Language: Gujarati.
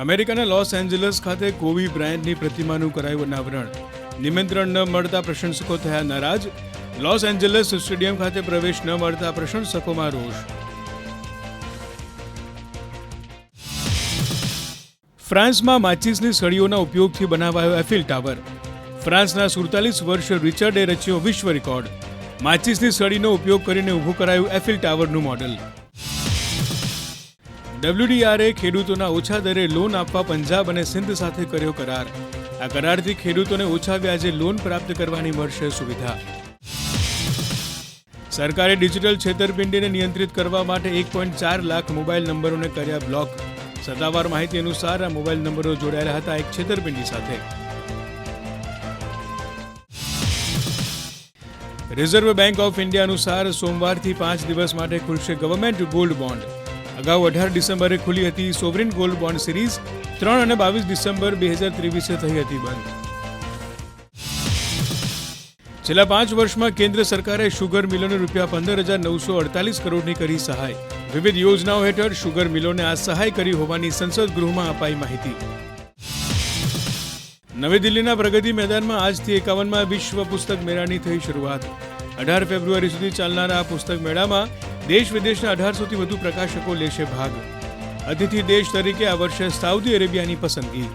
અમેરિકાના લોસ એન્જલસ ખાતે કોબી બ્રાયન્ટની પ્રતિમાનું કરાયું અનાવરણ. નિમંત્રણ ન મળતા પ્રશંસકો થયા નારાજ. લોસ એન્જલસ સ્ટેડિયમ ખાતે પ્રવેશ ન મળતા પ્રશંસકોમાં રોષ. ફ્રાન્સમાં માચીસની સળીઓના ઉપયોગથી બનાવાયો એફિલ ટાવર. ફ્રાન્સના 47 વર્ષ રિચર્ડે રચ્યો વિશ્વ રેકોર્ડ. માચીસની સળીનો ઉપયોગ કરીને ઊભું કરાયું એફિલ ટાવરનું મોડલ. WDRએ ખેડૂતોના ઓછા દરે લોન આપવા પંજાબ અને સિંધ સાથે કર્યો કરાર. આ કરારથી ખેડૂતોને ઓછા વ્યાજે લોન પ્રાપ્ત કરવાની મળશે સુવિધા. સરકારે ડિજિટલ છેતરપિંડીને નિયંત્રિત કરવા માટે 1.4 લાખ મોબાઈલ નંબરોને કર્યા બ્લોક. સત્તાવાર માહિતી અનુસાર આ મોબાઈલ નંબરો જોડાયેલા હતા એક છેતરપિંડી સાથે. રિઝર્વ બેંક ઓફ ઇન્ડિયા અનુસાર સોમવારથી 5 દિવસ માટે ખુલશે ગવર્મેન્ટ ગોલ્ડ બોન્ડ. અગાઉ 18 ડિસેમ્બરે ખુલી હતી સોવરિન ગોલ્ડ બોન્ડ સિરીઝ. 3 અને 22 ડિસેમ્બર 2023 થઈ હતી બંધ. છેલ્લા 5 વર્ષમાં કેન્દ્ર સરકારે શુગર મિલોને ₹15,948 કરોડની કરી સહાય. વિવિધ યોજનાઓ હેઠળ શુગર મિલોને આ સહાય કરી હોવાની સંસદ ગૃહમાં અપાઈ માહિતી. નવી દિલ્હીના પ્રગતિ મેદાનમાં આજથી 51મા વિશ્વ પુસ્તક મેળાની થઈ શરૂઆત. 18 ફેબ્રુઆરી સુધી ચાલનારા આ પુસ્તક મેળામાં દેશ વિદેશના 1800થી વધુ પ્રકાશકો લેશે ભાગ. અતિથિ દેશ તરીકે આ વર્ષે સાઉદી અરેબિયાની પસંદગી.